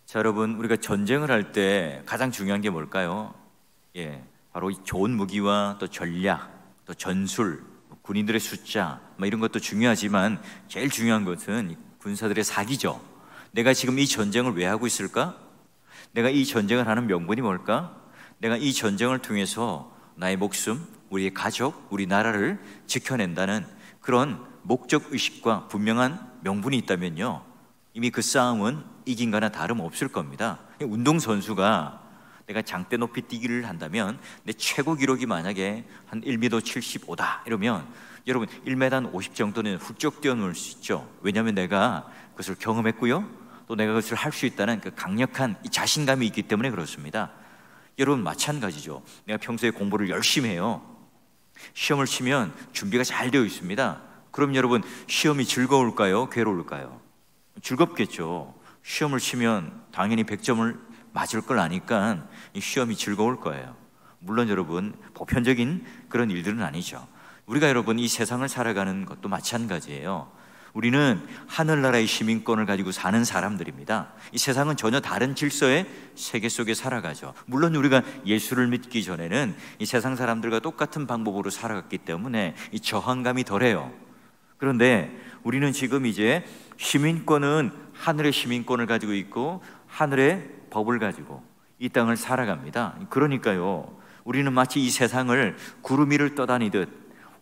자, 여러분, 우리가 전쟁을 할 때 가장 중요한 게 뭘까요? 바로 이 좋은 무기와 또 전략, 또 전술, 군인들의 숫자, 이런 것도 중요하지만 제일 중요한 것은 이 군사들의 사기죠. 내가 지금 이 전쟁을 왜 하고 있을까? 내가 이 전쟁을 하는 명분이 뭘까? 내가 이 전쟁을 통해서 나의 목숨, 우리의 가족, 우리 나라를 지켜낸다는 그런 목적 의식과 분명한 명분이 있다면요, 이미 그 싸움은 이긴 거나 다름없을 겁니다. 운동선수가 내가 장대 높이 뛰기를 한다면 내 최고 기록이 만약에 한 1m 75다 이러면 여러분 1m 50 정도는 훌쩍 뛰어넘을 수 있죠. 왜냐하면 내가 그것을 경험했고요, 또 내가 그것을 할 수 있다는 그 강력한 이 자신감이 있기 때문에 그렇습니다. 여러분 마찬가지죠. 내가 평소에 공부를 열심히 해요. 시험을 치면 준비가 잘 되어 있습니다. 그럼 여러분 시험이 즐거울까요? 괴로울까요? 즐겁겠죠. 시험을 치면 당연히 100점을 맞을 걸 아니까 이 시험이 즐거울 거예요. 물론 여러분 보편적인 그런 일들은 아니죠. 우리가 여러분 이 세상을 살아가는 것도 마찬가지예요. 우리는 하늘나라의 시민권을 가지고 사는 사람들입니다. 이 세상은 전혀 다른 질서의 세계 속에 살아가죠. 물론 우리가 예수를 믿기 전에는 이 세상 사람들과 똑같은 방법으로 살아갔기 때문에 이 저항감이 덜해요. 그런데 우리는 지금 이제 시민권은 하늘의 시민권을 가지고 있고 하늘의 법을 가지고 이 땅을 살아갑니다. 그러니까요, 우리는 마치 이 세상을 구름 위를 떠다니듯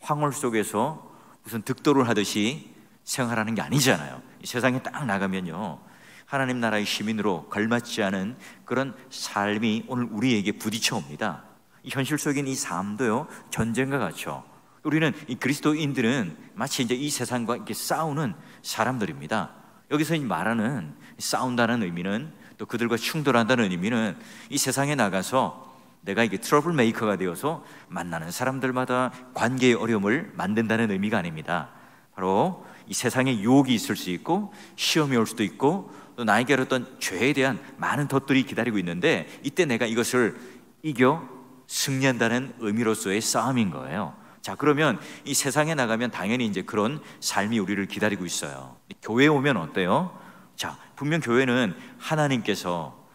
황홀 속에서 무슨 득도를 하듯이 생활하는 게 아니잖아요. 이 세상에 딱 나가면요, 하나님 나라의 시민으로 걸맞지 않은 그런 삶이 오늘 우리에게 부딪혀 옵니다. 현실 속인 이 삶도요, 전쟁과 같죠. 우리는 이 그리스도인들은 마치 이제 이 세상과 이렇게 싸우는 사람들입니다. 여기서 말하는 싸운다는 의미는, 또 그들과 충돌한다는 의미는 이 세상에 나가서 내가 이게 트러블 메이커가 되어서 만나는 사람들마다 관계의 어려움을 만든다는 의미가 아닙니다. 바로 이 세상에 유혹이 있을 수 있고 시험이 올 수도 있고 또 나에게 어떤 죄에 대한 많은 덫들이 기다리고 있는데 이때 내가 이것을 이겨 승리한다는 의미로서의 싸움인 거예요. 자, 그러면 이 세상에 나가면 당연히 이제 그런 삶이 우리를 기다리고 있어요. 교회에 오면 어때요? 자, 분명 교회는 하나님께서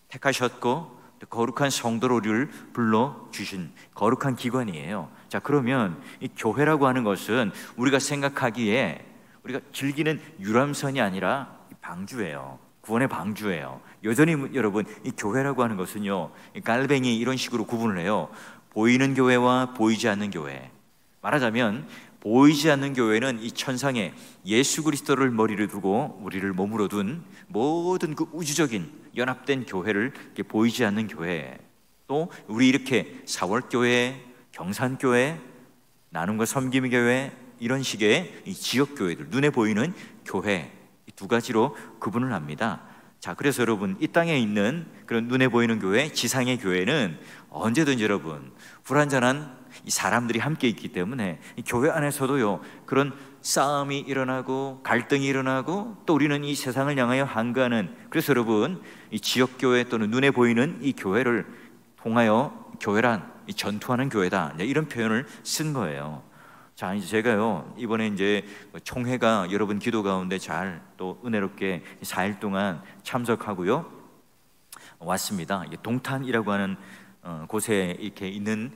택하셨고 거룩한 성도로 우리를 불러주신 거룩한 기관이에요. 자, 그러면 이 교회라고 하는 것은 우리가 생각하기에 우리가 즐기는 유람선이 아니라 방주예요. 구원의 방주예요. 여전히 여러분 이 교회라고 하는 것은요, 이 깔뱅이 이런 식으로 구분을 해요. 보이는 교회와 보이지 않는 교회. 말하자면 보이지 않는 교회는 이 천상에 예수 그리스도를 머리를 두고 우리를 몸으로 둔 모든 그 우주적인 연합된 교회를 이렇게 보이지 않는 교회, 또 우리 이렇게 사월교회, 경산교회, 나눔과 섬김의 교회, 이런 식의 이 지역교회들, 눈에 보이는 교회, 이 두 가지로 구분을 합니다. 자, 그래서 여러분 이 땅에 있는 그런 눈에 보이는 교회, 지상의 교회는 언제든지 여러분 불완전한 이 사람들이 함께 있기 때문에 이 교회 안에서도요, 그런 싸움이 일어나고 갈등이 일어나고 또 우리는 이 세상을 향하여 항거하는, 그래서 여러분 이 지역교회 또는 눈에 보이는 이 교회를 통하여 교회란 이 전투하는 교회다, 이런 표현을 쓴 거예요. 자, 이제 제가요 이번에 이제 총회가 여러분 기도 가운데 잘 또 은혜롭게 4일 동안 참석하고요 왔습니다. 동탄이라고 하는 곳에 이렇게 있는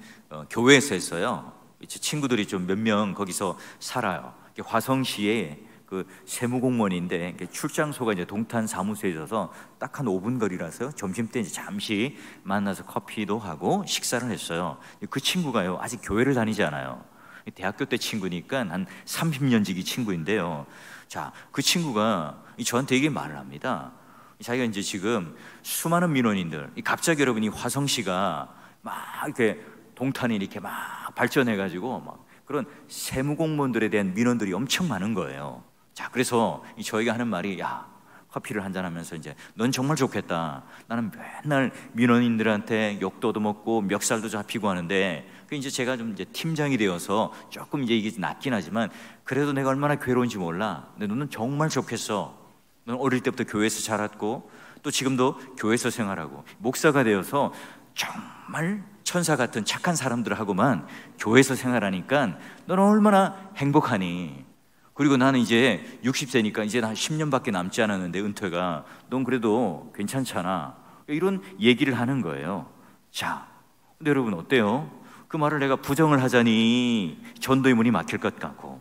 교회에서 했어요. 친구들이 좀 몇 명 거기서 살아요. 화성시에 그 세무공무원인데 출장소가 이제 동탄 사무소에 있어서 딱 한 5분 거리라서 점심 때 이제 잠시 만나서 커피도 하고 식사를 했어요. 그 친구가요 아직 교회를 다니지 않아요. 대학교 때 친구니까 한 30년 지기 친구인데요. 자, 그 친구가 저한테 이게 말을 합니다. 자기가 이제 지금 수많은 민원인들, 갑자기 여러분이 화성시가 막 이렇게 동탄이 이렇게 막 발전해가지고 막 그런 세무공무원들에 대한 민원들이 엄청 많은 거예요. 자, 그래서 저희가 하는 말이, 야, 커피를 한잔 하면서 이제 넌 정말 좋겠다. 나는 맨날 민원인들한테 욕도 얻어먹고 멱살도 잡히고 하는데, 이제 제가 좀 이제 팀장이 되어서 조금 이제 이게 낫긴 하지만 그래도 내가 얼마나 괴로운지 몰라. 근데 너는 정말 좋겠어. 넌 어릴 때부터 교회에서 자랐고 또 지금도 교회에서 생활하고 목사가 되어서 정말 천사 같은 착한 사람들하고만 교회에서 생활하니까 너는 얼마나 행복하니. 그리고 나는 이제 60세니까 이제 한 10년밖에 남지 않았는데 은퇴가, 넌 그래도 괜찮잖아, 이런 얘기를 하는 거예요. 자, 근데 여러분 어때요? 그 말을 내가 부정을 하자니 전도의 문이 막힐 것 같고,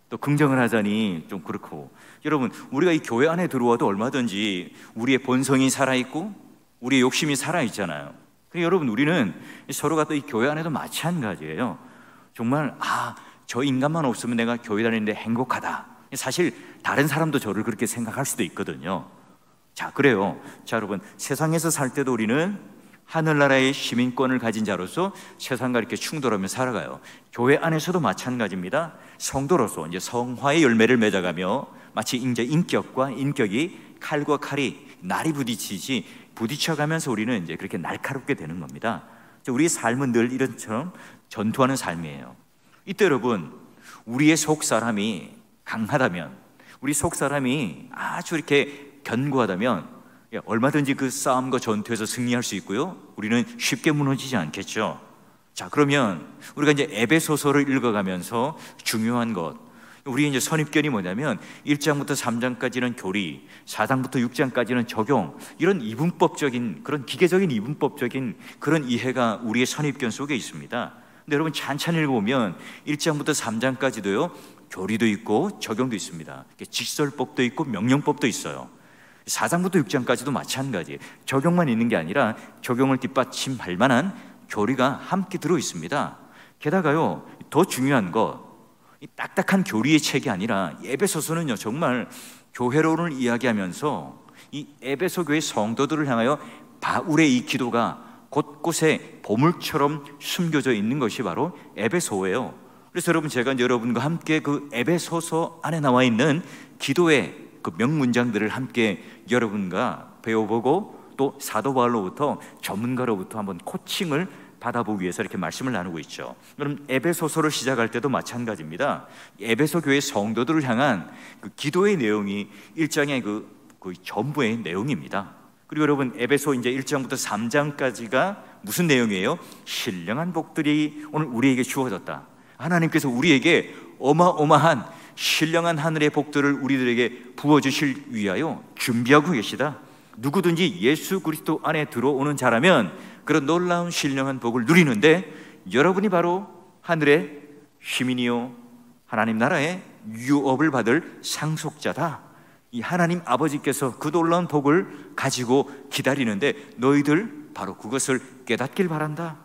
또 긍정을 하자니 좀 그렇고. 여러분, 우리가 이 교회 안에 들어와도 얼마든지 우리의 본성이 살아있고 우리의 욕심이 살아있잖아요. 그러니까 여러분, 우리는 서로가 또 이 교회 안에도 마찬가지예요. 정말 저 인간만 없으면 내가 교회 다니는데 행복하다. 사실 다른 사람도 저를 그렇게 생각할 수도 있거든요. 자, 그래요. 자, 여러분, 세상에서 살 때도 우리는 하늘나라의 시민권을 가진 자로서 세상과 이렇게 충돌하며 살아가요. 교회 안에서도 마찬가지입니다. 성도로서 이제 성화의 열매를 맺어가며 마치 이제 인격과 인격이 칼과 칼이 날이 부딪혀가면서 우리는 이제 그렇게 날카롭게 되는 겁니다. 우리의 삶은 늘 이런처럼 전투하는 삶이에요. 이때 여러분, 우리의 속 사람이 강하다면, 우리 속 사람이 아주 이렇게 견고하다면 얼마든지 그 싸움과 전투에서 승리할 수 있고요, 우리는 쉽게 무너지지 않겠죠. 자, 그러면 우리가 이제 에베소서를 읽어가면서 중요한 것, 우리 이제 선입견이 뭐냐면 1장부터 3장까지는 교리, 4장부터 6장까지는 적용, 이런 이분법적인, 그런 기계적인 이분법적인 그런 이해가 우리의 선입견 속에 있습니다. 근데 여러분, 찬찬히 읽어보면 1장부터 3장까지도요 교리도 있고 적용도 있습니다. 직설법도 있고 명령법도 있어요. 4장부터 6장까지도 마찬가지, 적용만 있는 게 아니라 적용을 뒷받침할 만한 교리가 함께 들어 있습니다. 게다가요, 더 중요한 것, 이 딱딱한 교리의 책이 아니라 에베소서는요 정말 교회론을 이야기하면서 이 에베소 교회 성도들을 향하여 바울의 이 기도가 곳곳에 보물처럼 숨겨져 있는 것이 바로 에베소예요. 그래서 여러분, 제가 여러분과 함께 그 에베소서 안에 나와 있는 기도의 그 명문장들을 함께 여러분과 배워보고, 또 사도 바울로부터, 전문가로부터 한번 코칭을 받아보기 위해서 이렇게 말씀을 나누고 있죠. 그럼 에베소서를 시작할 때도 마찬가지입니다. 에베소 교회 성도들을 향한 그 기도의 내용이 1장의 그 전부의 내용입니다. 그리고 여러분, 에베소 이제 1장부터 3장까지가 무슨 내용이에요? 신령한 복들이 오늘 우리에게 주어졌다. 하나님께서 우리에게 어마어마한 신령한 하늘의 복들을 우리들에게 부어주실 위하여 준비하고 계시다. 누구든지 예수 그리스도 안에 들어오는 자라면 그런 놀라운 신령한 복을 누리는데, 여러분이 바로 하늘의 시민이요 하나님 나라의 유업을 받을 상속자다. 이 하나님 아버지께서 그 놀라운 복을 가지고 기다리는데 너희들 바로 그것을 깨닫길 바란다.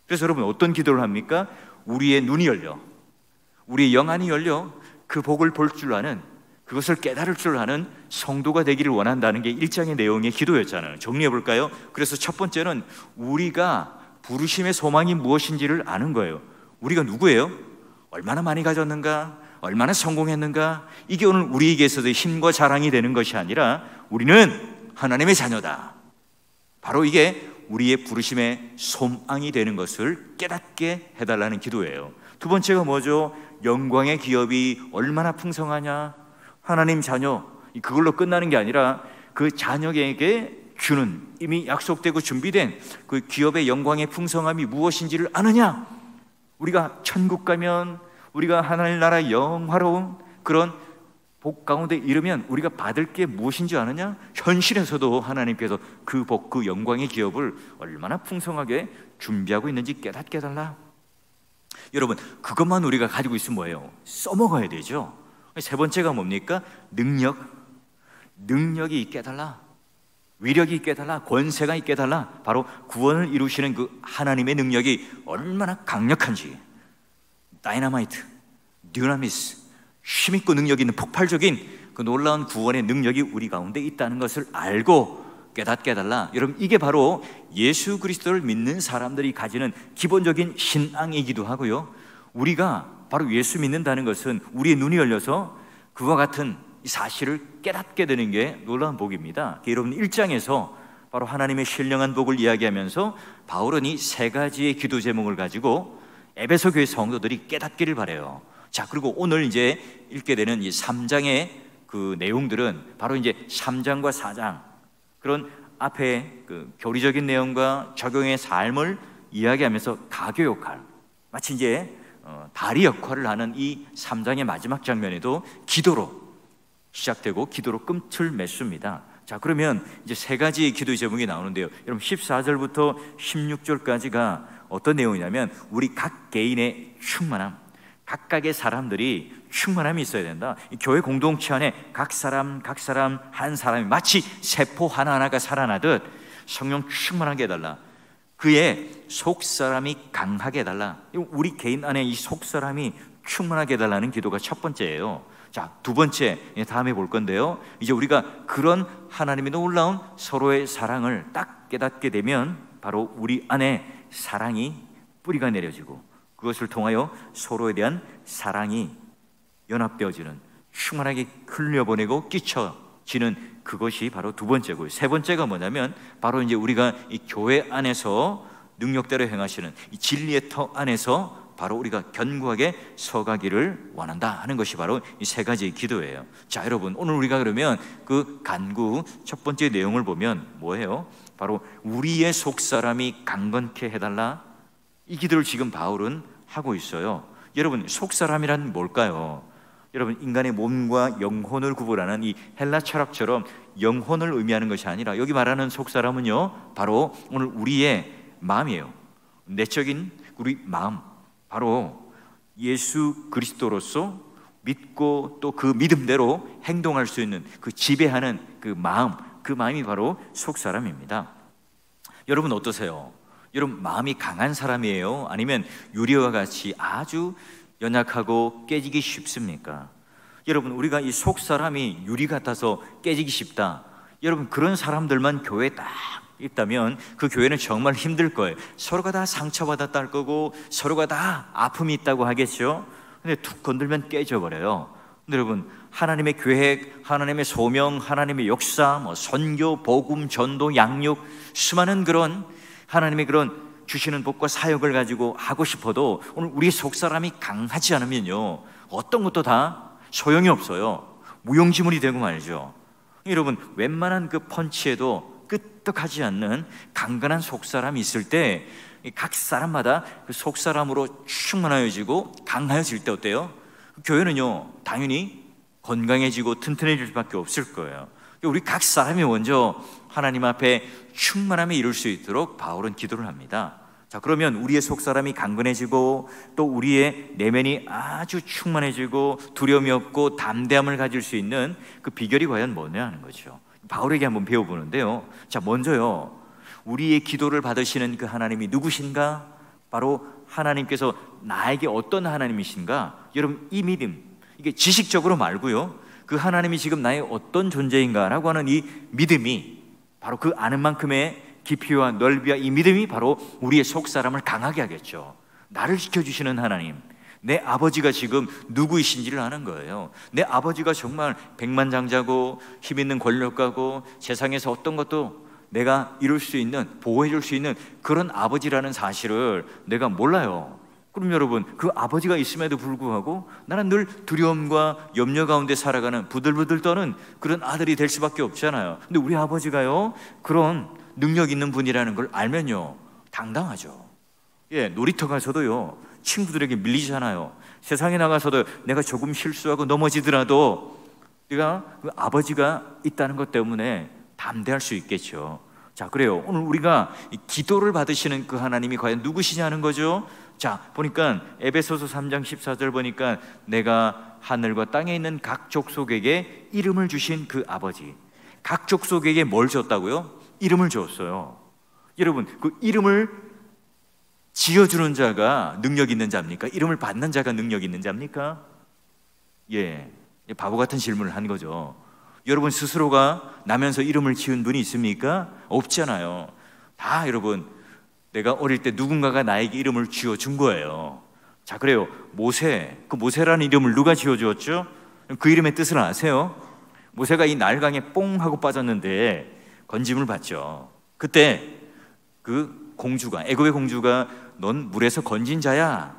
그래서 여러분, 어떤 기도를 합니까? 우리의 눈이 열려, 우리의 영안이 열려 그 복을 볼 줄 아는, 그것을 깨달을 줄 아는 성도가 되기를 원한다는 게 1장의 내용의 기도였잖아요. 정리해 볼까요? 그래서 첫 번째는 우리가 부르심의 소망이 무엇인지를 아는 거예요. 우리가 누구예요? 얼마나 많이 가졌는가? 얼마나 성공했는가? 이게 오늘 우리에게 있어서 힘과 자랑이 되는 것이 아니라 우리는 하나님의 자녀다. 바로 이게 우리의 부르심의 소망이 되는 것을 깨닫게 해달라는 기도예요. 두 번째가 뭐죠? 영광의 기업이 얼마나 풍성하냐? 하나님 자녀, 그걸로 끝나는 게 아니라 그 자녀에게 주는 이미 약속되고 준비된 그 기업의 영광의 풍성함이 무엇인지를 아느냐? 우리가 천국 가면, 우리가 하나님 나라 영화로운 그런 복 가운데 이르면 우리가 받을 게 무엇인지 아느냐? 현실에서도 하나님께서 그 복, 그 영광의 기업을 얼마나 풍성하게 준비하고 있는지 깨닫게 해달라. 여러분, 그것만 우리가 가지고 있으면 뭐예요? 써먹어야 되죠. 세 번째가 뭡니까? 능력이 있게 해달라. 위력이 있게 해달라. 권세가 있게 해달라. 바로 구원을 이루시는 그 하나님의 능력이 얼마나 강력한지, 다이너마이트, 듀나미스, 힘있고 능력 있는 폭발적인 그 놀라운 구원의 능력이 우리 가운데 있다는 것을 알고 깨닫게 해달라. 여러분, 이게 바로 예수 그리스도를 믿는 사람들이 가지는 기본적인 신앙이기도 하고요, 우리가 바로 예수 믿는다는 것은 우리의 눈이 열려서 그와 같은 사실을 깨닫게 되는 게 놀라운 복입니다. 여러분, 1장에서 바로 하나님의 신령한 복을 이야기하면서 바울은 이 세 가지의 기도 제목을 가지고 에베소 교회 성도들이 깨닫기를 바래요. 자, 그리고 오늘 이제 읽게 되는 이 3장의 그 내용들은 바로 이제 3장과 4장, 그런 앞에 그 교리적인 내용과 적용의 삶을 이야기하면서 가교 역할, 마치 이제 다리 역할을 하는 이 3장의 마지막 장면에도 기도로 시작되고 기도로 끔틀 맺습니다. 자, 그러면 이제 세 가지의 기도의 제목이 나오는데요. 여러분 14절부터 16절까지가 어떤 내용이냐면 우리 각 개인의 충만함, 각각의 사람들이 충만함이 있어야 된다. 이 교회 공동체 안에 각 사람 한 사람이 마치 세포 하나하나가 살아나듯 성령 충만하게 해달라. 그의 속사람이 강하게 해달라. 우리 개인 안에 이 속사람이 충만하게 해달라는 기도가 첫 번째예요. 자, 두 번째 다음에 볼 건데요. 이제 우리가 그런 하나님의 놀라운 서로의 사랑을 딱 깨닫게 되면 바로 우리 안에 사랑이 뿌리가 내려지고 그것을 통하여 서로에 대한 사랑이 연합되어지는, 충만하게 흘려보내고 끼쳐지는 그것이 바로 두 번째고요. 세 번째가 뭐냐면 바로 이제 우리가 이 교회 안에서 능력대로 행하시는 이 진리의 터 안에서 바로 우리가 견고하게 서가기를 원한다 하는 것이 바로 이 세 가지의 기도예요. 자, 여러분 오늘 우리가 그러면 그 간구 첫 번째 내용을 보면 뭐예요? 바로 우리의 속사람이 강건케 해달라. 이 기도를 지금 바울은 하고 있어요. 여러분 속사람이란 뭘까요? 여러분 인간의 몸과 영혼을 구분하는 이 헬라 철학처럼 영혼을 의미하는 것이 아니라 여기 말하는 속사람은요 바로 오늘 우리의 마음이에요. 내적인 우리 마음, 바로 예수 그리스도로서 믿고 또 그 믿음대로 행동할 수 있는 그 지배하는 그 마음, 그 마음이 바로 속사람입니다. 여러분 어떠세요? 여러분 마음이 강한 사람이에요? 아니면 유리와 같이 아주 연약하고 깨지기 쉽습니까? 여러분 우리가 이 속사람이 유리 같아서 깨지기 쉽다, 여러분 그런 사람들만 교회에 딱 있다면 그 교회는 정말 힘들 거예요. 서로가 다 상처받았다 할 거고 서로가 다 아픔이 있다고 하겠죠. 근데 툭 건들면 깨져버려요. 근데 여러분 하나님의 계획, 하나님의 소명, 하나님의 역사, 선교, 복음, 전도, 양육, 수많은 그런 하나님의 그런 주시는 복과 사역을 가지고 하고 싶어도 오늘 우리 속사람이 강하지 않으면요 어떤 것도 다 소용이 없어요. 무용지물이 되고 말이죠. 여러분 웬만한 그 펀치에도 끄떡하지 않는 강건한 속사람이 있을 때 각 사람마다 그 속사람으로 충만해지고 강해질 때 어때요? 교회는요 당연히 건강해지고 튼튼해질 수밖에 없을 거예요. 우리 각 사람이 먼저 하나님 앞에 충만함에 이룰 수 있도록 바울은 기도를 합니다. 자, 그러면 우리의 속사람이 강건해지고 또 우리의 내면이 아주 충만해지고 두려움이 없고 담대함을 가질 수 있는 그 비결이 과연 뭐냐 하는 거죠. 바울에게 한번 배워보는데요. 자, 먼저요 우리의 기도를 받으시는 그 하나님이 누구신가? 바로 하나님께서 나에게 어떤 하나님이신가? 여러분 이 믿음, 이게 지식적으로 말고요 그 하나님이 지금 나의 어떤 존재인가라고 하는 이 믿음이 바로 그 아는 만큼의 깊이와 넓이와 이 믿음이 바로 우리의 속사람을 강하게 하겠죠. 나를 지켜주시는 하나님, 내 아버지가 지금 누구이신지를 아는 거예요. 내 아버지가 정말 백만장자고 힘 있는 권력가고 세상에서 어떤 것도 내가 이룰 수 있는, 보호해 줄 수 있는 그런 아버지라는 사실을 내가 몰라요. 그럼 여러분 그 아버지가 있음에도 불구하고 나는 늘 두려움과 염려 가운데 살아가는 부들부들 떠는 그런 아들이 될 수밖에 없잖아요. 근데 우리 아버지가요 그런 능력 있는 분이라는 걸 알면요 당당하죠. 예, 놀이터 가서도요 친구들에게 밀리잖아요. 세상에 나가서도 내가 조금 실수하고 넘어지더라도 내가 그 아버지가 있다는 것 때문에 담대할 수 있겠죠. 자, 그래요. 오늘 우리가 기도를 받으시는 그 하나님이 과연 누구시냐는 거죠. 자, 보니까 에베소서 3장 14절 보니까 내가 하늘과 땅에 있는 각 족속에게 이름을 주신 그 아버지, 각 족속에게 뭘 줬다고요? 이름을 줬어요. 여러분 그 이름을 지어주는 자가 능력 있는 자입니까? 이름을 받는 자가 능력 있는 자입니까? 예, 바보 같은 질문을 한 거죠. 여러분 스스로가 나면서 이름을 지은 분이 있습니까? 없잖아요. 다 여러분 내가 어릴 때 누군가가 나에게 이름을 지어준 거예요. 자, 그래요. 모세, 그 모세라는 이름을 누가 지어주었죠? 그 이름의 뜻을 아세요? 모세가 이 날강에 뽕 하고 빠졌는데 건짐을 받죠. 그때 그 공주가, 애굽의 공주가 넌 물에서 건진 자야,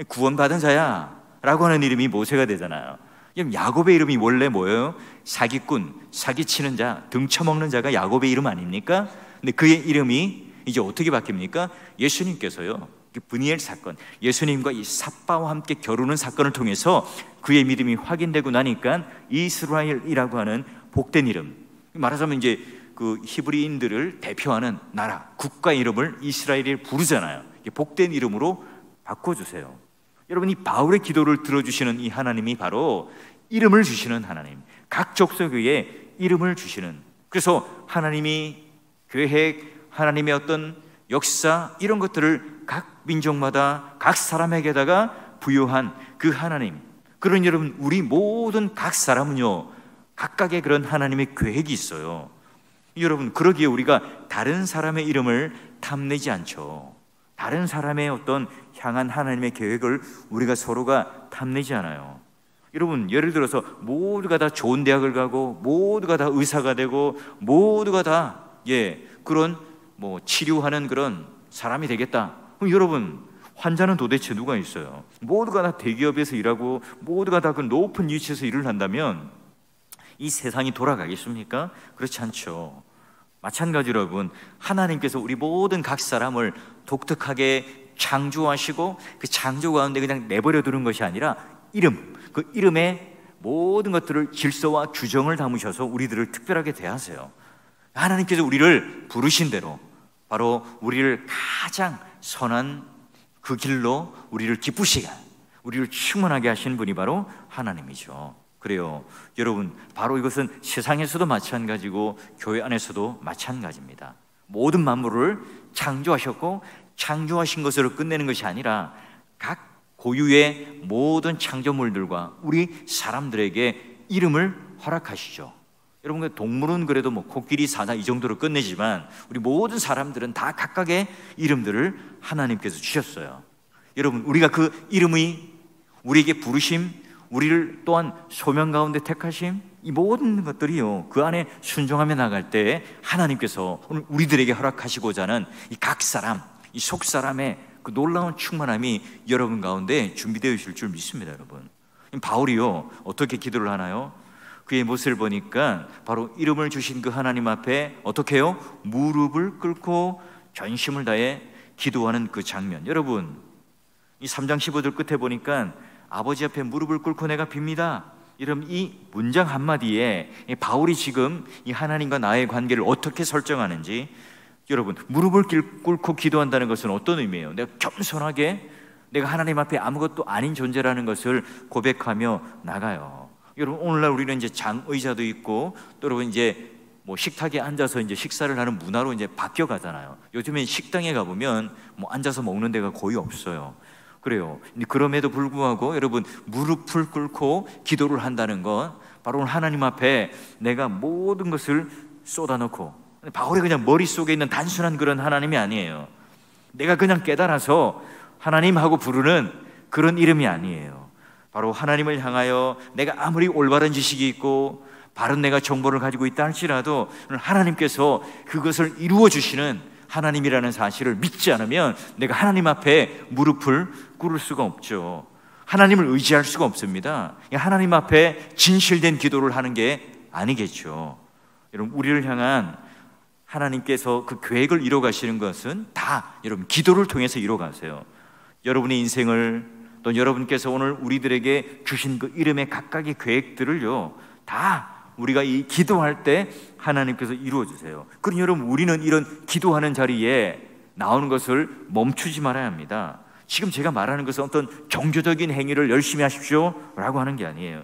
구원받은 자야 라고 하는 이름이 모세가 되잖아요. 야곱의 이름이 원래 뭐예요? 사기꾼, 사기치는 자, 등쳐먹는 자가 야곱의 이름 아닙니까? 근데 그의 이름이 이제 어떻게 바뀝니까? 예수님께서요 브니엘 사건, 예수님과 이 삽바와 함께 겨루는 사건을 통해서 그의 믿음이 확인되고 나니까 이스라엘이라고 하는 복된 이름, 말하자면 이제 그 히브리인들을 대표하는 나라, 국가 이름을 이스라엘이 부르잖아요. 복된 이름으로 바꿔주세요. 여러분, 이 바울의 기도를 들어주시는 이 하나님이 바로 이름을 주시는 하나님, 각 족속에게 이름을 주시는, 그래서 하나님이 계획, 하나님의 어떤 역사, 이런 것들을 각 민족마다 각 사람에게다가 부여한 그 하나님, 그런 여러분, 우리 모든 각 사람은요 각각의 그런 하나님의 계획이 있어요. 여러분, 그러기에 우리가 다른 사람의 이름을 탐내지 않죠. 다른 사람의 어떤 향한 하나님의 계획을 우리가 서로가 탐내지 않아요. 여러분, 예를 들어서 모두가 다 좋은 대학을 가고 모두가 다 의사가 되고 모두가 다 그런 뭐 치료하는 그런 사람이 되겠다. 그럼 여러분, 환자는 도대체 누가 있어요? 모두가 다 대기업에서 일하고 모두가 다 그 높은 위치에서 일을 한다면 이 세상이 돌아가겠습니까? 그렇지 않죠. 마찬가지로 여러분, 하나님께서 우리 모든 각 사람을 독특하게 창조하시고 그 창조 가운데 그냥 내버려 두는 것이 아니라 이름, 그 이름에 모든 것들을 질서와 규정을 담으셔서 우리들을 특별하게 대하세요. 하나님께서 우리를 부르신 대로 바로 우리를 가장 선한 그 길로 우리를 기쁘시게, 우리를 충만하게 하신 분이 바로 하나님이죠. 그래요, 여러분, 바로 이것은 세상에서도 마찬가지고 교회 안에서도 마찬가지입니다. 모든 만물을 창조하셨고 창조하신 것으로 끝내는 것이 아니라 각 고유의 모든 창조물들과 우리 사람들에게 이름을 허락하시죠. 여러분, 동물은 그래도 뭐 코끼리, 사자 이 정도로 끝내지만 우리 모든 사람들은 다 각각의 이름들을 하나님께서 주셨어요. 여러분, 우리가 그 이름이 우리에게 부르심, 우리를 또한 소명 가운데 택하심, 이 모든 것들이요 그 안에 순종하며 나갈 때 하나님께서 오늘 우리들에게 허락하시고자 하는 이 각 사람, 이 속 사람의 그 놀라운 충만함이 여러분 가운데 준비되어 있을 줄 믿습니다. 여러분, 바울이요 어떻게 기도를 하나요? 그의 모습을 보니까 바로 이름을 주신 그 하나님 앞에 어떻게 해요? 무릎을 꿇고 전심을 다해 기도하는 그 장면. 여러분, 이 3장 15절 끝에 보니까 아버지 앞에 무릎을 꿇고 내가 빕니다, 이런 이 문장 한마디에 바울이 지금 이 하나님과 나의 관계를 어떻게 설정하는지, 여러분, 무릎을 꿇고 기도한다는 것은 어떤 의미예요? 내가 겸손하게 내가 하나님 앞에 아무것도 아닌 존재라는 것을 고백하며 나가요. 여러분, 오늘날 우리는 이제 장의자도 있고 또 여러분 이제 뭐 식탁에 앉아서 이제 식사를 하는 문화로 이제 바뀌어 가잖아요. 요즘엔 식당에 가보면 뭐 앉아서 먹는 데가 거의 없어요. 그래요. 그럼에도 불구하고 여러분, 무릎을 꿇고 기도를 한다는 것, 바로 오늘 하나님 앞에 내가 모든 것을 쏟아놓고, 바울이 그냥 머릿속에 있는 단순한 그런 하나님이 아니에요. 내가 그냥 깨달아서 하나님하고 부르는 그런 이름이 아니에요. 바로 하나님을 향하여 내가 아무리 올바른 지식이 있고 바른 내가 정보를 가지고 있다 할지라도 하나님께서 그것을 이루어 주시는 하나님이라는 사실을 믿지 않으면 내가 하나님 앞에 무릎을 꿇을 수가 없죠. 하나님을 의지할 수가 없습니다. 하나님 앞에 진실된 기도를 하는 게 아니겠죠. 여러분, 우리를 향한 하나님께서 그 계획을 이뤄 가시는 것은 다 여러분 기도를 통해서 이뤄 가세요. 여러분의 인생을, 또 여러분께서 오늘 우리들에게 주신 그 이름의 각각의 계획들을요 다 우리가 이 기도할 때 하나님께서 이루어 주세요. 그럼 여러분, 우리는 이런 기도하는 자리에 나오는 것을 멈추지 말아야 합니다. 지금 제가 말하는 것은 어떤 종교적인 행위를 열심히 하십시오 라고 하는 게 아니에요.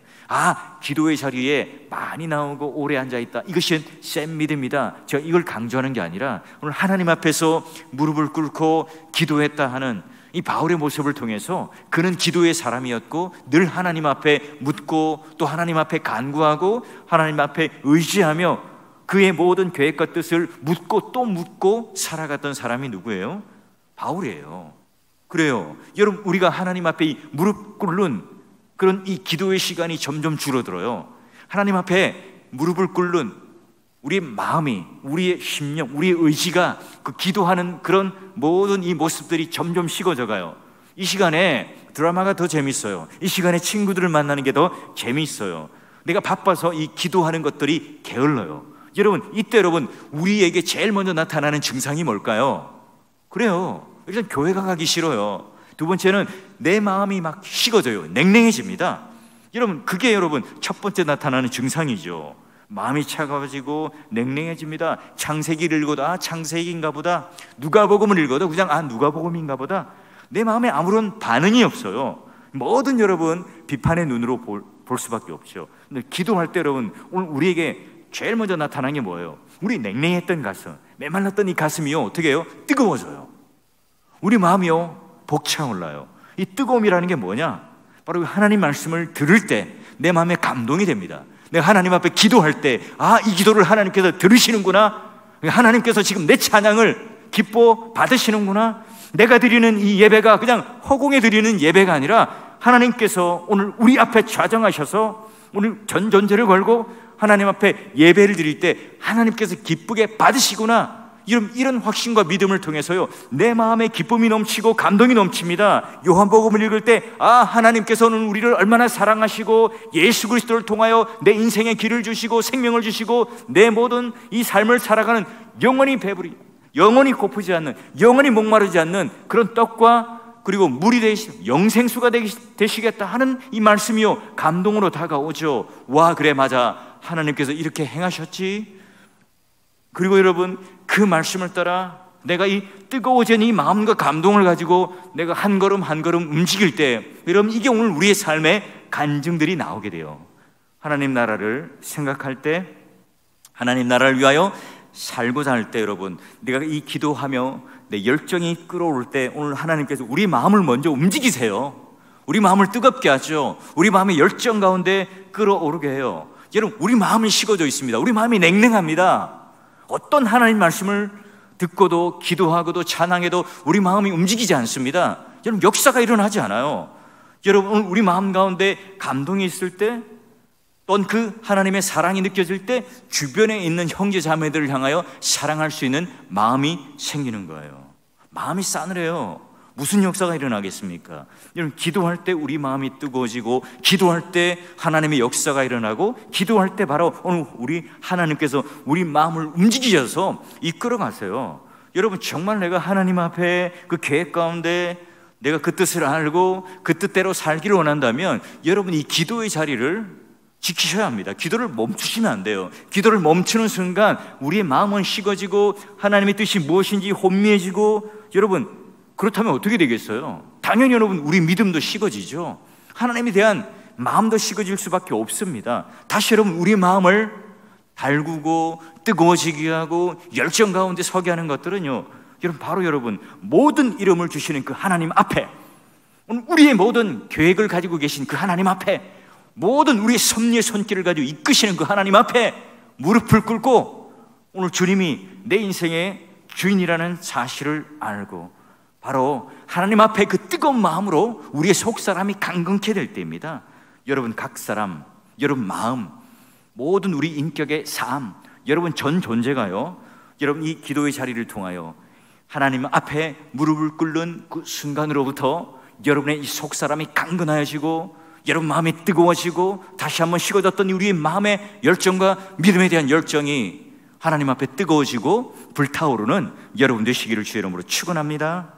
기도의 자리에 많이 나오고 오래 앉아있다, 이것이 센 믿음이다, 제가 이걸 강조하는 게 아니라 오늘 하나님 앞에서 무릎을 꿇고 기도했다 하는 이 바울의 모습을 통해서 그는 기도의 사람이었고 늘 하나님 앞에 묻고 또 하나님 앞에 간구하고 하나님 앞에 의지하며 그의 모든 계획과 뜻을 묻고 또 묻고 살아갔던 사람이 누구예요? 바울이에요. 그래요. 여러분, 우리가 하나님 앞에 이 무릎 꿇는 그런 이 기도의 시간이 점점 줄어들어요. 하나님 앞에 무릎을 꿇는 우리의 마음이, 우리의 심령, 우리의 의지가 그 기도하는 그런 모든 이 모습들이 점점 식어져 가요. 이 시간에 드라마가 더 재밌어요. 이 시간에 친구들을 만나는 게 더 재밌어요. 내가 바빠서 이 기도하는 것들이 게을러요. 여러분, 이때 여러분, 우리에게 제일 먼저 나타나는 증상이 뭘까요? 그래요. 일단 교회가 가기 싫어요. 두 번째는 내 마음이 막 식어져요. 냉랭해집니다. 여러분, 그게 여러분 첫 번째 나타나는 증상이죠. 마음이 차가워지고 냉랭해집니다. 창세기를 읽어도 창세기인가 보다, 누가복음을 읽어도 그냥 누가복음인가 보다, 내 마음에 아무런 반응이 없어요. 뭐든 여러분 비판의 눈으로 볼 수밖에 없죠. 근데 기도할 때 여러분, 오늘 우리에게 제일 먼저 나타난 게 뭐예요? 우리 냉랭했던 가슴, 메말랐던 이 가슴이요, 어떻게 해요? 뜨거워져요. 우리 마음이요, 벅차올라요. 이 뜨거움이라는 게 뭐냐? 바로 하나님 말씀을 들을 때 내 마음에 감동이 됩니다. 내가 하나님 앞에 기도할 때 이 기도를 하나님께서 들으시는구나, 하나님께서 지금 내 찬양을 기뻐 받으시는구나, 내가 드리는 이 예배가 그냥 허공에 드리는 예배가 아니라 하나님께서 오늘 우리 앞에 좌정하셔서 오늘 전전제를 걸고 하나님 앞에 예배를 드릴 때 하나님께서 기쁘게 받으시구나, 이런 확신과 믿음을 통해서요, 내 마음에 기쁨이 넘치고 감동이 넘칩니다. 요한복음을 읽을 때 하나님께서는 우리를 얼마나 사랑하시고 예수 그리스도를 통하여 내 인생의 길을 주시고 생명을 주시고 내 모든 이 삶을 살아가는 영원히 배부리, 영원히 고프지 않는, 영원히 목마르지 않는 그런 떡과 그리고 물이 되시, 영생수가 되시겠다 하는 이 말씀이요, 감동으로 다가오죠. 와, 그래, 맞아, 하나님께서 이렇게 행하셨지. 그리고 여러분, 그 말씀을 따라 내가 이 뜨거워진 이 마음과 감동을 가지고 내가 한 걸음 한 걸음 움직일 때, 여러분, 이게 오늘 우리의 삶의 간증들이 나오게 돼요. 하나님 나라를 생각할 때, 하나님 나라를 위하여 살고자 할 때, 여러분, 내가 이 기도하며 내 열정이 끓어오를 때 오늘 하나님께서 우리 마음을 먼저 움직이세요. 우리 마음을 뜨겁게 하죠. 우리 마음의 열정 가운데 끓어오르게 해요. 여러분, 우리 마음이 식어져 있습니다. 우리 마음이 냉랭합니다. 어떤 하나님 말씀을 듣고도 기도하고도 찬양해도 우리 마음이 움직이지 않습니다. 여러분, 역사가 일어나지 않아요. 여러분, 우리 마음 가운데 감동이 있을 때, 또는 그 하나님의 사랑이 느껴질 때 주변에 있는 형제 자매들을 향하여 사랑할 수 있는 마음이 생기는 거예요. 마음이 싸늘해요. 무슨 역사가 일어나겠습니까? 여러분, 기도할 때 우리 마음이 뜨거워지고, 기도할 때 하나님의 역사가 일어나고, 기도할 때 바로 오늘 우리 하나님께서 우리 마음을 움직이셔서 이끌어 가세요. 여러분, 정말 내가 하나님 앞에 그 계획 가운데 내가 그 뜻을 알고 그 뜻대로 살기를 원한다면 여러분, 이 기도의 자리를 지키셔야 합니다. 기도를 멈추시면 안 돼요. 기도를 멈추는 순간 우리의 마음은 식어지고 하나님의 뜻이 무엇인지 혼미해지고, 여러분, 그렇다면 어떻게 되겠어요? 당연히 여러분, 우리 믿음도 식어지죠. 하나님에 대한 마음도 식어질 수밖에 없습니다. 다시 여러분, 우리 마음을 달구고 뜨거워지게 하고 열정 가운데 서게 하는 것들은요, 여러분, 바로 여러분, 모든 이름을 주시는 그 하나님 앞에, 우리의 모든 계획을 가지고 계신 그 하나님 앞에, 모든 우리의 섭리의 손길을 가지고 이끄시는 그 하나님 앞에 무릎을 꿇고 오늘 주님이 내 인생의 주인이라는 사실을 알고 바로 하나님 앞에 그 뜨거운 마음으로 우리의 속사람이 강건케 될 때입니다. 여러분, 각 사람, 여러분 마음, 모든 우리 인격의 삶, 여러분 전 존재가요, 여러분 이 기도의 자리를 통하여 하나님 앞에 무릎을 꿇는 그 순간으로부터 여러분의 이 속사람이 강건하여지고 여러분 마음이 뜨거워지고 다시 한번 식어졌던 우리의 마음의 열정과 믿음에 대한 열정이 하나님 앞에 뜨거워지고 불타오르는 여러분 되시기를 주의 이름으로 축원합니다.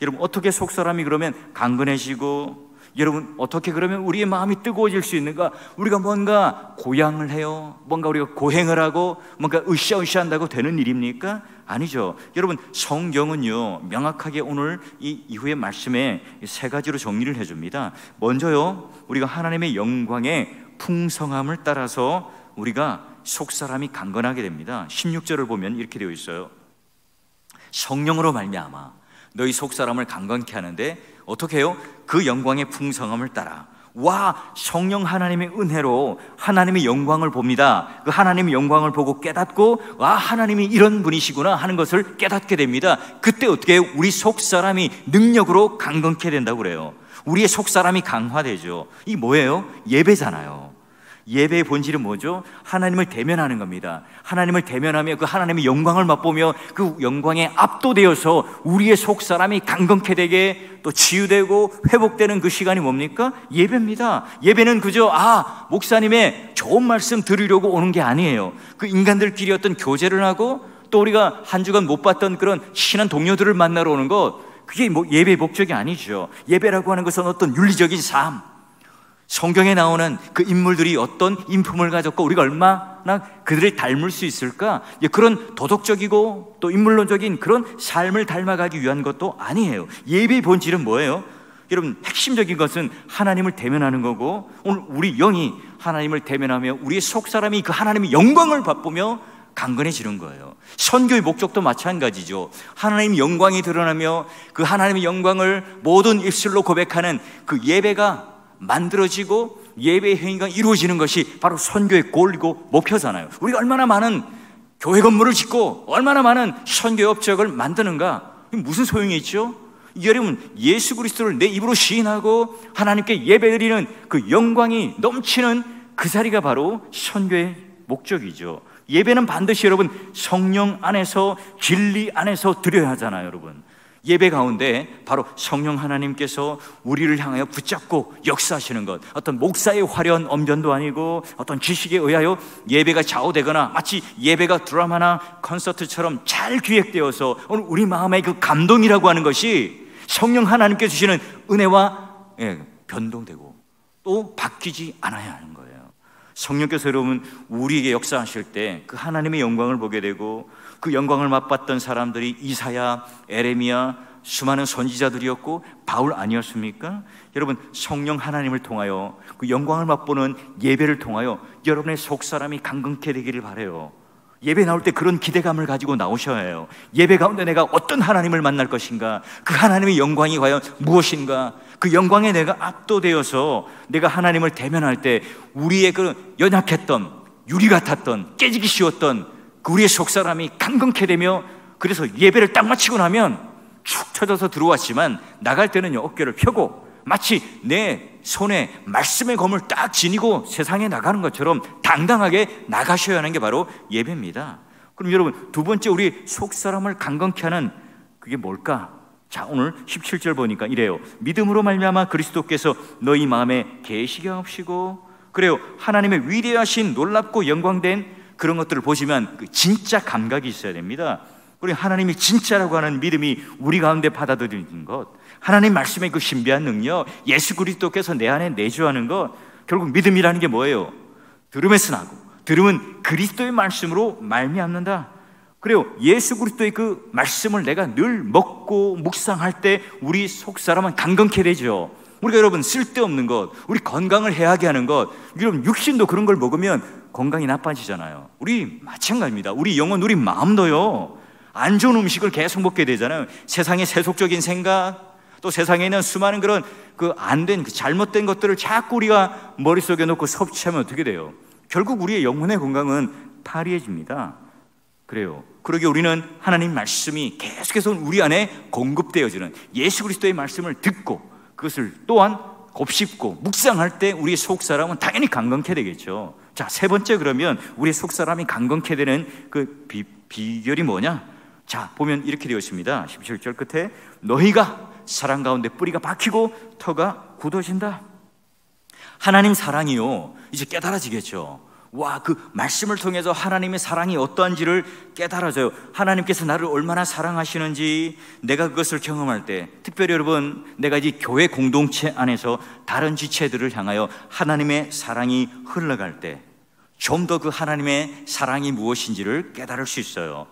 여러분, 어떻게 속사람이 그러면 강건해지고, 여러분 어떻게 그러면 우리의 마음이 뜨거워질 수 있는가? 우리가 뭔가 고양을 해요? 뭔가 우리가 고행을 하고 뭔가 으쌰으쌰한다고 되는 일입니까? 아니죠. 여러분, 성경은요 명확하게 오늘 이 이후의 말씀에 세 가지로 정리를 해줍니다. 먼저요, 우리가 하나님의 영광의 풍성함을 따라서 우리가 속사람이 강건하게 됩니다. 16절을 보면 이렇게 되어 있어요. 성령으로 말미암아 너희 속사람을 강건케 하는데 어떻게 해요? 그 영광의 풍성함을 따라. 와, 성령 하나님의 은혜로 하나님의 영광을 봅니다. 그 하나님의 영광을 보고 깨닫고, 와, 하나님이 이런 분이시구나 하는 것을 깨닫게 됩니다. 그때 어떻게 해요? 우리 속사람이 능력으로 강건케 된다고 그래요. 우리의 속사람이 강화되죠. 이 뭐예요? 예배잖아요. 예배의 본질은 뭐죠? 하나님을 대면하는 겁니다. 하나님을 대면하며 그 하나님의 영광을 맛보며 그 영광에 압도되어서 우리의 속사람이 강건케 되게 또 치유되고 회복되는 그 시간이 뭡니까? 예배입니다. 예배는 그저 목사님의 좋은 말씀 들으려고 오는 게 아니에요. 그 인간들끼리 어떤 교제를 하고 또 우리가 한 주간 못 봤던 그런 친한 동료들을 만나러 오는 것, 그게 뭐 예배의 목적이 아니죠. 예배라고 하는 것은 어떤 윤리적인 삶, 성경에 나오는 그 인물들이 어떤 인품을 가졌고 우리가 얼마나 그들을 닮을 수 있을까, 그런 도덕적이고 또 인물론적인 그런 삶을 닮아가기 위한 것도 아니에요. 예배의 본질은 뭐예요? 여러분, 핵심적인 것은 하나님을 대면하는 거고, 오늘 우리 영이 하나님을 대면하며 우리의 속사람이 그 하나님의 영광을 맛보며 강건해지는 거예요. 선교의 목적도 마찬가지죠. 하나님의 영광이 드러나며 그 하나님의 영광을 모든 입술로 고백하는 그 예배가 만들어지고 예배의 행위가 이루어지는 것이 바로 선교의 골이고 목표잖아요. 우리가 얼마나 많은 교회 건물을 짓고 얼마나 많은 선교 업적을 만드는가, 무슨 소용이 있죠? 여러분, 예수 그리스도를 내 입으로 시인하고 하나님께 예배드리는 그 영광이 넘치는 그 자리가 바로 선교의 목적이죠. 예배는 반드시 여러분 성령 안에서, 진리 안에서 드려야 하잖아요. 여러분, 예배 가운데 바로 성령 하나님께서 우리를 향하여 붙잡고 역사하시는 것, 어떤 목사의 화려한 언변도 아니고 어떤 지식에 의하여 예배가 좌우되거나 마치 예배가 드라마나 콘서트처럼 잘 기획되어서 오늘 우리 마음의 그 감동이라고 하는 것이 성령 하나님께 주시는 은혜와 변동되고 또 바뀌지 않아야 하는 거예요. 성령께서 여러분 우리에게 역사하실 때 그 하나님의 영광을 보게 되고, 그 영광을 맛봤던 사람들이 이사야, 에레미야, 수많은 선지자들이었고 바울 아니었습니까? 여러분, 성령 하나님을 통하여 그 영광을 맛보는 예배를 통하여 여러분의 속사람이 강건케 되기를 바라요. 예배 나올 때 그런 기대감을 가지고 나오셔야 해요. 예배 가운데 내가 어떤 하나님을 만날 것인가, 그 하나님의 영광이 과연 무엇인가, 그 영광에 내가 압도되어서 내가 하나님을 대면할 때 우리의 그 연약했던, 유리 같았던, 깨지기 쉬웠던 그 우리의 속사람이 강건케 되며, 그래서 예배를 딱 마치고 나면 축 처져서 들어왔지만 나갈 때는 어깨를 펴고 마치 내 손에 말씀의 검을 딱 지니고 세상에 나가는 것처럼 당당하게 나가셔야 하는 게 바로 예배입니다. 그럼 여러분, 두 번째 우리 속사람을 강건케 하는 그게 뭘까? 자, 오늘 17절 보니까 이래요. 믿음으로 말미암아 그리스도께서 너희 마음에 계시게 하옵시고, 그래요, 하나님의 위대하신 놀랍고 영광된 그런 것들을 보시면 그 진짜 감각이 있어야 됩니다. 우리 하나님이 진짜라고 하는 믿음이 우리 가운데 받아들이는 것, 하나님 말씀의 그 신비한 능력, 예수 그리스도께서 내 안에 내주하는 것, 결국 믿음이라는 게 뭐예요? 들음에서 나고, 들음은 그리스도의 말씀으로 말미암는다. 그래요, 예수 그리스도의 그 말씀을 내가 늘 먹고 묵상할 때 우리 속사람은 강건케 되죠. 우리가 여러분 쓸데없는 것, 우리 건강을 해하게 하는 것, 여러분 육신도 그런 걸 먹으면 건강이 나빠지잖아요. 우리 마찬가지입니다. 우리 영혼, 우리 마음도요, 안 좋은 음식을 계속 먹게 되잖아요. 세상의 세속적인 생각, 또 세상에 있는 수많은 그런 그 안 된, 그 잘못된 것들을 자꾸 우리가 머릿속에 넣고 섭취하면 어떻게 돼요? 결국 우리의 영혼의 건강은 파리해집니다. 그래요. 그러기에 우리는 하나님 말씀이 계속해서 우리 안에 공급되어지는 예수 그리스도의 말씀을 듣고 그것을 또한 곱씹고 묵상할 때 우리의 속사람은 당연히 강건케 되겠죠. 자, 세 번째, 그러면 우리의 속사람이 강건케 되는 그 비결이 뭐냐? 자, 보면 이렇게 되어 있습니다. 17절 끝에 너희가 사랑 가운데 뿌리가 박히고 터가 굳어진다. 하나님 사랑이요, 이제 깨달아지겠죠. 와, 그 말씀을 통해서 하나님의 사랑이 어떠한지를 깨달아져요. 하나님께서 나를 얼마나 사랑하시는지 내가 그것을 경험할 때, 특별히 여러분, 내가 이 교회 공동체 안에서 다른 지체들을 향하여 하나님의 사랑이 흘러갈 때 좀 더 그 하나님의 사랑이 무엇인지를 깨달을 수 있어요.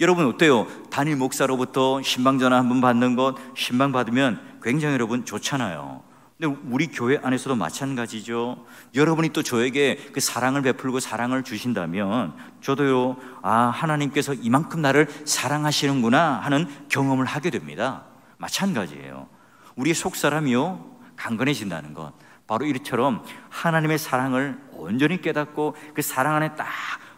여러분 어때요? 단일 목사로부터 신방전화 한번 받는 것, 신방 받으면 굉장히 여러분 좋잖아요. 근데 우리 교회 안에서도 마찬가지죠. 여러분이 또 저에게 그 사랑을 베풀고 사랑을 주신다면 저도요, 아, 하나님께서 이만큼 나를 사랑하시는구나 하는 경험을 하게 됩니다. 마찬가지예요. 우리의 속사람이요, 강건해진다는 것, 바로 이처럼 하나님의 사랑을 온전히 깨닫고 그 사랑 안에 딱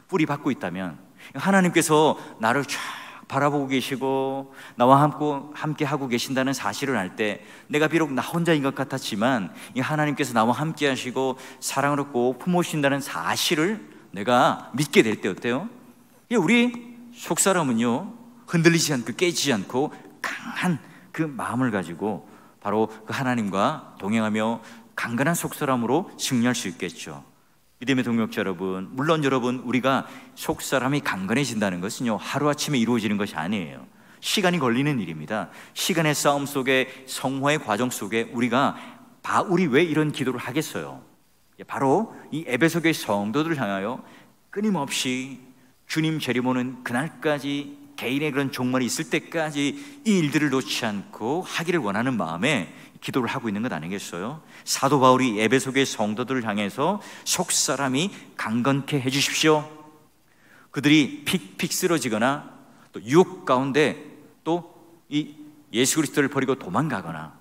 뿌리 박고 있다면, 하나님께서 나를 쫙 바라보고 계시고 나와 함께 하고 계신다는 사실을 알 때, 내가 비록 나 혼자인 것 같았지만 이 하나님께서 나와 함께 하시고 사랑으로 꼭 품으신다는 사실을 내가 믿게 될 때 어때요? 우리 속사람은요, 흔들리지 않고 깨지지 않고 강한 그 마음을 가지고 바로 그 하나님과 동행하며 강건한 속사람으로 승리할 수 있겠죠. 믿음의 동역자 여러분, 물론 여러분, 우리가 속사람이 강건해진다는 것은요 하루아침에 이루어지는 것이 아니에요. 시간이 걸리는 일입니다. 시간의 싸움 속에, 성화의 과정 속에 우리가 바울이 왜 이런 기도를 하겠어요? 바로 이 에베소 교회 성도들을 향하여 끊임없이 주님 재림오는 그날까지, 개인의 그런 종말이 있을 때까지 이 일들을 놓지 않고 하기를 원하는 마음에 기도를 하고 있는 것 아니겠어요? 사도 바울이 에베소 교회 성도들을 향해서 속사람이 강건케 해주십시오. 그들이 픽픽 쓰러지거나 또 유혹 가운데 또 이 예수 그리스도를 버리고 도망가거나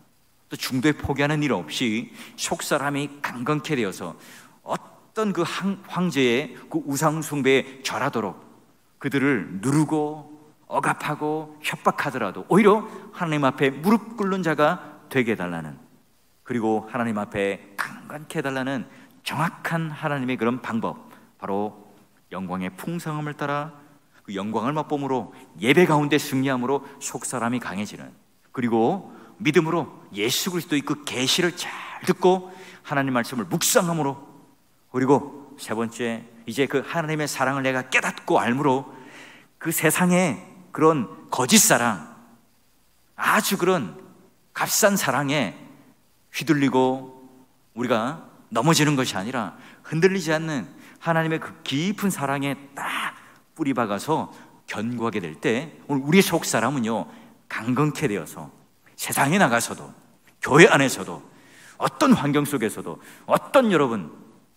또 중도에 포기하는 일 없이 속사람이 강건케 되어서 어떤 그 황제의 그 우상 숭배에 절하도록 그들을 누르고 억압하고 협박하더라도 오히려 하나님 앞에 무릎 꿇는 자가 되게 해달라는, 그리고 하나님 앞에 강건케 해달라는 정확한 하나님의 그런 방법, 바로 영광의 풍성함을 따라 그 영광을 맛봄으로 예배 가운데 승리함으로 속사람이 강해지는, 그리고 믿음으로 예수 그리스도의 그 계시를 잘 듣고 하나님 말씀을 묵상함으로, 그리고 세 번째, 이제 그 하나님의 사랑을 내가 깨닫고 알므로 그 세상의 그런 거짓 사랑, 아주 그런 값싼 사랑에 휘둘리고 우리가 넘어지는 것이 아니라 흔들리지 않는 하나님의 그 깊은 사랑에 딱 뿌리 박아서 견고하게 될 때 오늘 우리의 속 사람은요 강건케 되어서 세상에 나가서도, 교회 안에서도, 어떤 환경 속에서도, 어떤 여러분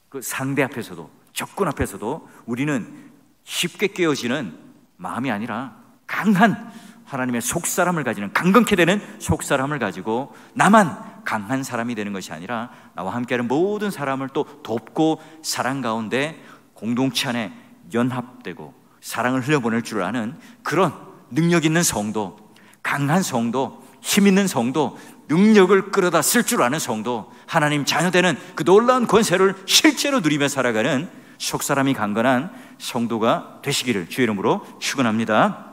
그 상대 앞에서도, 적군 앞에서도 우리는 쉽게 깨어지는 마음이 아니라 강한 하나님의 속사람을 가지는, 강건케 되는 속사람을 가지고 나만 강한 사람이 되는 것이 아니라 나와 함께하는 모든 사람을 또 돕고 사랑 가운데 공동체 안에 연합되고 사랑을 흘려보낼 줄 아는 그런 능력 있는 성도, 강한 성도, 힘 있는 성도, 능력을 끌어다 쓸 줄 아는 성도, 하나님 자녀되는 그 놀라운 권세를 실제로 누리며 살아가는 속사람이 강건한 성도가 되시기를 주의 이름으로 축원합니다.